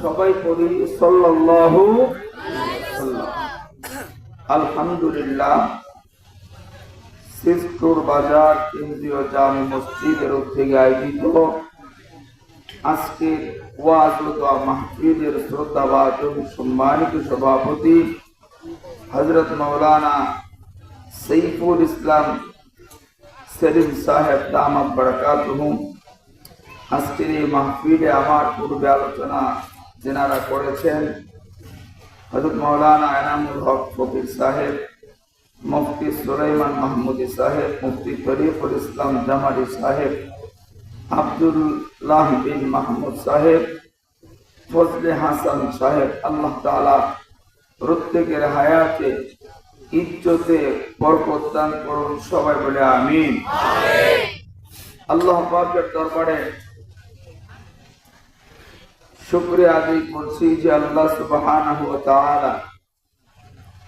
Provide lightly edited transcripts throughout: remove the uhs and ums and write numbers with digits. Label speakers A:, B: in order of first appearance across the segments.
A: সবাই পড়ি সাল্লাল্লাহু আলাইহি। আলহামদুলিল্লাহ, সিস্টুর বাজার কেন্দ্রীয় জামে মসজিদের উদ্যোগে আয়োজিত আজকের ওয়াজ ও দোয়া মাহফিলের শ্রদ্ধাভাজন সম্মানিত সভাপতি হযরত মাওলানা সৈফুল ইসলাম সেলিম সাহেব দামাত বারাকাতুহু, আজকের এই মাহফিলে আমার পূর্বে আলোচনা যেনারা করেছেন হযরত মাওলানা এনামুল হক ফকির সাহেব, মুফতি সুলাইমান মাহমুদি সাহেব, মুফতি তরিকুল ইসলাম জামালি সাহেব, আব্দুল্লাহ বিন মাহমুদ সাহেব, ফজলে হাসান সাহেব, আল্লাহ তাআলা প্রত্যেকের হায়াতে ইজ্জতে বরকত দান করুন, সবাই বলে আমিন। আল্লাহ পাকের দরবারে শুকরিয়া আদায় করছি যে আল্লাহ সুবহানাহু ওয়া তাআলা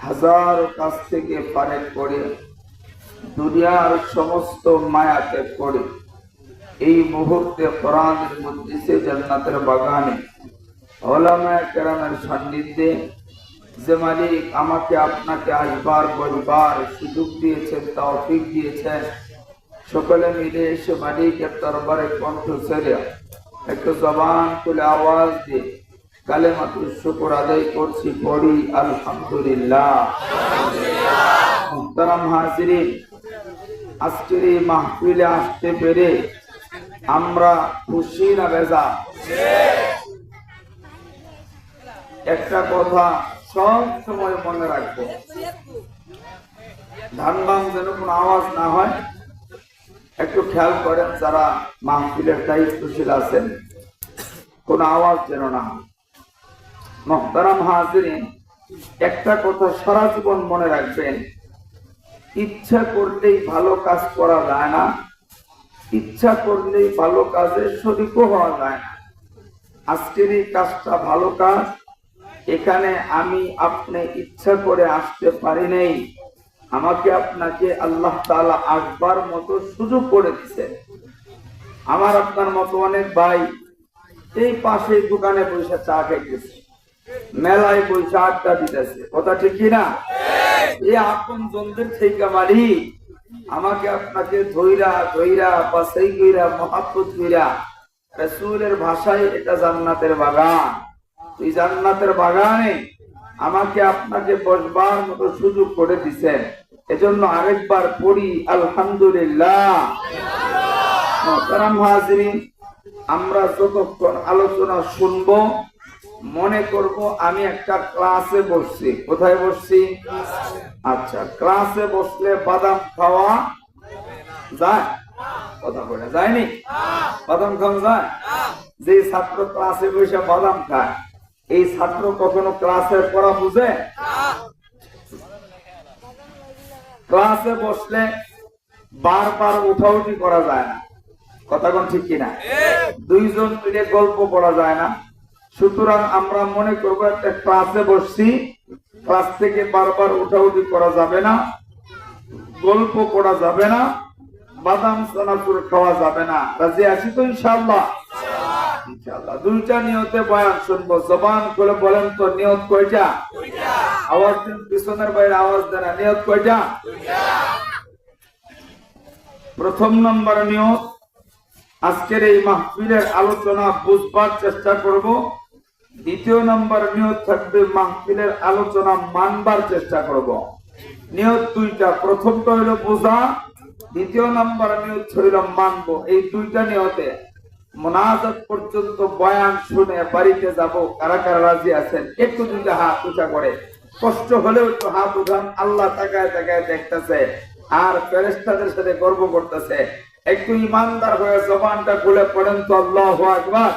A: হাজারো কাছ থেকে ফারেক করে দুনিয়ার সমস্ত মায়া ত্যাগ করে এই মুহূর্তে কোরআনের মজলিসে জান্নাতের বাগানে উলামায়ে কেরামের সান্নিধ্যে যে মালিক আমাকে আপনাকে আসবার বলবার সুযোগ দিয়েছেন, তৌফিক দিয়েছেন, সকলে মিলে এসে মালিকের দরবারে কণ্ঠ ছেড়ে একটু জবান খুলে আওয়াজ দিয়ে কালেমাতুল শুকর আদায় করছি, পড়ি আলহামদুলিল্লাহ। মুহতারাম হাজিরিন, আজকের এই মাহফিলে আসতে পেরে আমরা খুশি না বেজার? একটা কথা সব সময় মনে রাখবো, ধান বাম যেন কোনো আওয়াজ না হয়, একটু খেয়াল করেন যারা মাহফিলের দায়িত্বশীল আছেন, কোন আওয়াজ যেন না হয়। মুহতারাম হাজিরিন, একটা কথা সারা জীবন মনে রাখবেন, ইচ্ছা করলেই ভালো কাজ করা যায় না, ইচ্ছা করলেই ভালো কাজে শরীকও হওয়া যায় না। আজকের এই কাজটা ভালো কাজ, এখানে আমি আপনি ইচ্ছা করে আসতে পারি নাই, আমাকে আপনাকে আল্লাহ তাআলা আসবার মতো সুযোগ করে দিয়েছে। আমার আপনার মতো অনেক ভাই এই পাশে দোকানে বসে চা খাইতেছে, মেলায় বসে আড্ডা দিতেছে, কথা ঠিক কিনা? এই আপন জনদের থেকে মালিক আমাকে আপনাকে ধৈরা ধৈরা বাছাই কইরা মহাব্বত কইরা রাসূলের ভাষায় এটা জান্নাতের বাগান, এই জান্নাতের বাগানে আমাকে আপনাকে বসবার মতো সুযোগ করে দিয়েছেন। এজন্য আরেকবার পড়ি আলহামদুলিল্লাহ। মুহতারাম হাজিরিন, আমরা যতক্ষণ আলোচনা শুনবো মনে করব আমি একটা ক্লাসে বসছি। কোথায় বসছি? আচ্ছা, ক্লাসে বসলে বাদাম খাওয়া যায়? কথা বলে যায়নি? বাদাম খাওয়া যায়? যে ছাত্র ক্লাসে বসে বাদাম খায়, এই ছাত্র কখনো ক্লাসের পড়া বুঝে? ক্লাসে বসলে বারবার উঠাউঠি করা যায় না, কথা কোন ঠিক কিনা? দুইজন মিলে গল্প করা যায় না। সুতরাং আমরা মনে করবো একটা ক্লাসে বসছি, ক্লাস থেকে বারবার উঠাউঠি করা যাবে না, গল্প করা যাবে না, বাদাম চানাচুর খাওয়া যাবে না। রাজি আছি তো ইনশাআল্লাহ? ইনশাআল্লাহ। দুইটা নিয়তে বয়ান শুনবো, জবান খুলে বলেন তো নিয়ত কয়টা? আওয়াজ দেন, পিছনের বাইরে আওয়াজ দেন, নিয়ত কয়টা? প্রথম নম্বর নিয়ত, আজকের এই মাহফিলের আলোচনা বুঝবার চেষ্টা করব। দ্বিতীয় নম্বর নিয়ত থাকবে মাহফিলের আলোচনা মানবার চেষ্টা করব। নিয়ত দুইটা, প্রথমটা হইল বোঝা, দ্বিতীয় নম্বর নিয়ত হইল মানবো। এই দুইটা নিয়তে মুনাজাত পর্যন্ত বয়ান শুনে বাড়িতে যাব। কারা কারা রাজি আছেন? একটু দুইটা হাত উঁচা করে, কষ্ট হলেও একটু হাত উঠান। আল্লাহ তাকায় তাকায় দেখতেছে আর ফেরেশতাদের সাথে গর্ব করতেছে। একটু ইমানদার হয়ে জবানটা খুলে পড়েন তো আল্লাহু আকবার।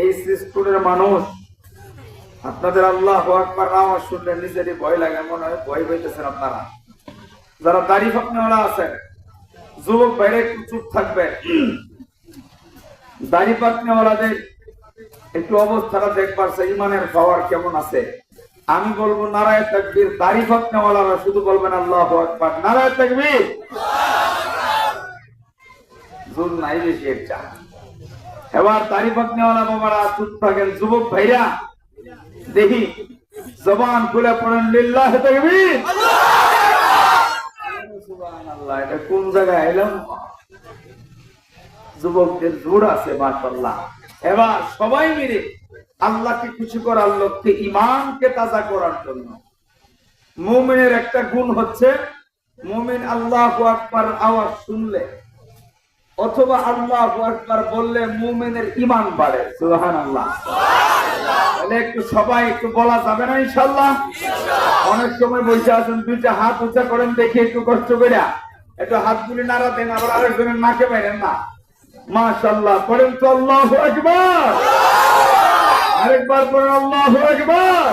A: এই সিস্টুরের মানুষ আপনাদের আল্লাহু আকবার আওয়াজ শুনলে নিজেরই ভয় লাগে, মনে হয় ভয় পাইতেছেন আপনারা। যারা দাড়ি ফাঁকনেওয়ালা আছেন, যুবক বাইরে একটু চুপ থাকবে। দাড়ি ফাঁকনেওয়ালাদের একটু অবস্থাটা দেখবার, ইমানের পাওয়ার কেমন আছে। আমি বলবো নারায়ে তাকবীর, দাড়ি ফাঁকনেওয়ালারা শুধু বলবেন আল্লাহু আকবার, নারায়ে তাকবীর। জোর নাই বেশি একটা, এবার দাড়ি পাকনেওয়ালা বাবারা চুপ থাকেন, যুবক ভাইরা দেখি জবান খুলে পড়েন লিল্লাহি তাকবীর। সুবহানাল্লাহ, এটা কোন জায়গায় এলাম? যুবকদের জোর আছে মাশাআল্লাহ। এবার সবাই মিলে আল্লাহকে খুশি করার লক্ষ্যে, ঈমানকে তাজা করার জন্য। মুমিনের একটা গুণ হচ্ছে, মুমিন আল্লাহু আকবার আওয়াজ শুনলে অথবা আল্লাহু আকবার বললে মুমিনের ঈমান বাড়ে। সুবহানাল্লাহ। তাহলে একটু সবাই একটু বলা যাবে না ইনশাআল্লাহ? অনেক সময় বসে আছেন, দুইটা হাত উঁচা করেন দেখি একটু কষ্ট করে, একটু হাতগুলি নাড়া দেন, আবার আরেকজনের নাকে বাইরেন না। মাশাআল্লাহ, পড়েন তো আল্লাহু আকবার। আরেকবার পড়েন আল্লাহু আকবার।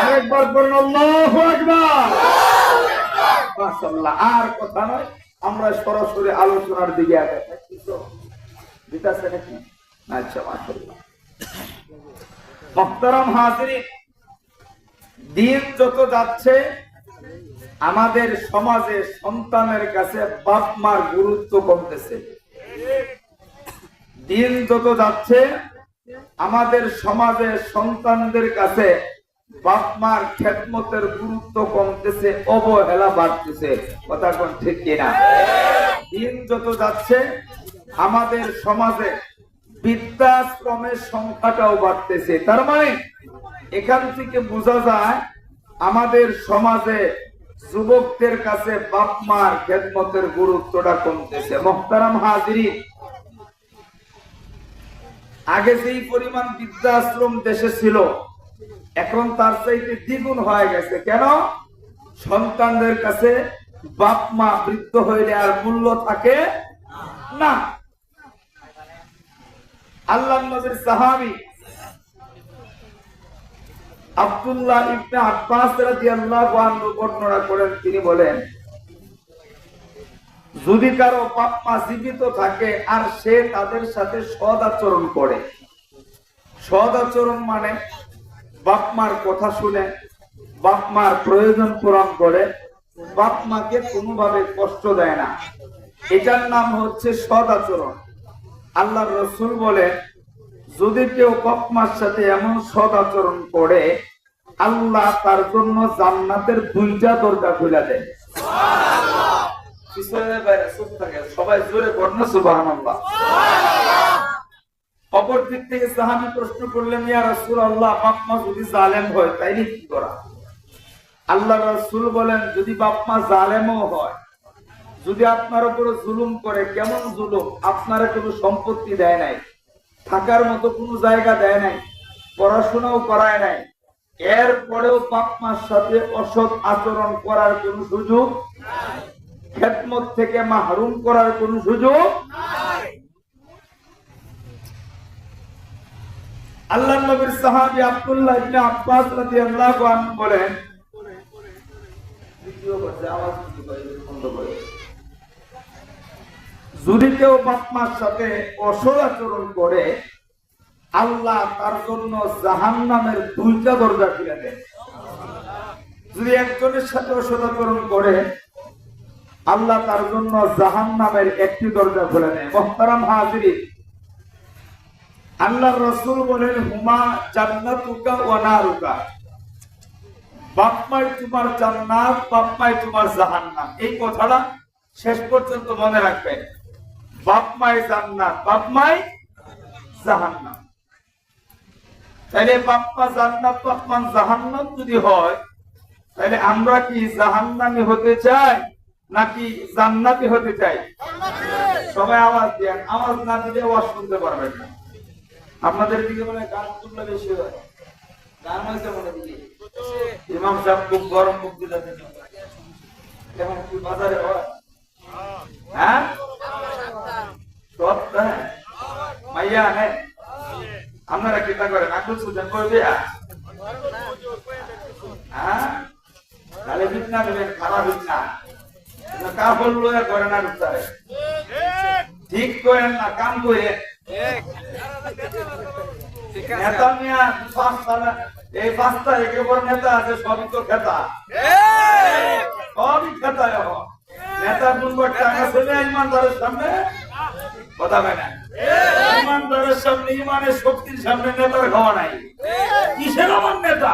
A: আরেকবার পড়েন আল্লাহু আকবার। মাশাআল্লাহ। আর কথা নয়, আমরা সরাসরি আলোচনার দিকে আগাচ্ছি। দিতাছে নাকি? আচ্ছা, মাশাআল্লাহ। মুহতারাম হাজিরিন, দিন যত যাচ্ছে আমাদের সমাজে সন্তানের কাছে বাপ মার গুরুত্ব কমতেছে। দিন যত যাচ্ছে আমাদের সমাজে সন্তানদের কাছে বাপ মার খেদমতের গুরুত্ব কমতেছে, অবহেলা বাড়তেছে। কথা কোন ঠিক কিনা? দিন যত যাচ্ছে আমাদের সমাজে বৃদ্ধাশ্রমের সংখ্যাটাও বাড়তেছে। তার মানে এখান থেকে বোঝা যায় আমাদের সমাজে যুবকদের কাছে বাপ মার খেদমতের গুরুত্বটা কমতেছে। মুহতারাম হাজিরিন, আগে যেই পরিমাণ বৃদ্ধাশ্রম দেশে ছিল এখন তার চাইতে দ্বিগুণ হয়ে গেছে। কেন? সন্তানদের কাছে বাপ মা বৃদ্ধ হইলে আর মূল্য থাকে না। আল্লাহর নবীর সাহাবী আব্দুল্লাহ ইবনে আব্বাস রাদিয়াল্লাহু আনহু বর্ণনা করেন, তিনি বলেন, যদি কারো বাপ মা জীবিত থাকে আর সে তাদের সাথে সৎ আচরণ করে, সৎ আচরণ মানে বাপ মার কথা শুনে, বাপ মার প্রয়োজন পূরণ করে, বাপ মাকে কোনোভাবে কষ্ট দেয় না, এটার নাম হচ্ছে সৎ আচরণ। আল্লাহর রাসূল বলেন, যদি কেউ বাপ মার সাথে এমন সৎ আচরণ করে আল্লাহ তার জন্য জান্নাতের 2টা দরজা খুলে দেয়। সবাই জোরে পড়ুন সুবহানাল্লাহ। অপর দিক থেকে সাহাবী প্রশ্ন করলেন, ইয়া রাসূলুল্লাহ, বাপ মা যদি জালেম হয় তাইলে কি করা? আল্লাহর রাসূল বলেন, যদি বাপ মা জালেমও হয়, যদি আপনার উপর জুলুম করে, কেমন জুলুম? আপনারা কোনো সম্পত্তি দেয় নাই, থাকার মতো কোনো জায়গা দেয় নাই, পড়াশোনাও করায় নাই, এরপরেও বাপ মার সাথে অসৎ আচরণ করার কোন সুযোগ নাই, খেদমত থেকে মাহরুম করার কোন সুযোগ নাই। আল্লাহর নবীর সাহাবী আব্দুল্লাহ ইবনে আব্বাস রাদিয়াল্লাহু আনহু বলেন, যদি কেউ বাপ মার সাথে অসৎ আচরণ করে আল্লাহ তার জন্য জাহান্নামের 2টা দরজা খুলে দেন। যদি একজনের সাথে অসৎ আচরণ করে আল্লাহ তার জন্য জাহান্নামের 1টি দরজা খুলে দেন। মুহতারাম হাজিরিন, আল্লাহর রাসূল বলেন, হুমা জান্নাতুকা ওয়া নারুকা, বাপ মাই তোমার জান্নাত, বাপ মাই তোমার জাহান্নাম। এই কথাটা শেষ পর্যন্ত মনে রাখবেন। বাপ মাই জান্নাত, বাপ মাই জাহান্নাম। তাহলে বাপ মা জান্নাত, বাপ মা জাহান্নাম যদি হয়, তাহলে আমরা কি জাহান্নামী হতে চাই নাকি জান্নাতি হতে চাই? সবাই আওয়াজ দেন। আওয়াজ না দিলে আওয়াজ শুনতে পারবেন না। আপনাদের দিকে মানে গান তুললে বেশি হয়, গান হয়েছে মনে দিকে ইমাম সাহেব খুব গরম মুখ দিলে যেমন কি বাজারে হয়। হ্যাঁ, সপ্তাহে মাইয়া হ্যাঁ, আপনারা কিতা করেন? আকুল সুজন করবে, হ্যাঁ, তাহলে বিছনা দেবেন, খারাপ বিছনা কাপড় লয়ে করে না, ঠিক করেন না, কাম করে নেতা মিয়া এই 5টা একেবারে নেতা আছে, সবই তো খেতা, সবই খেতা। নেতা কোন টাকা ছেলে ইমানদারের সামনে কথা বলে না, ইমানদারের সামনে, ইমানের শক্তির সামনে নেতার খাওয়া নাই। কিসের আমার নেতা?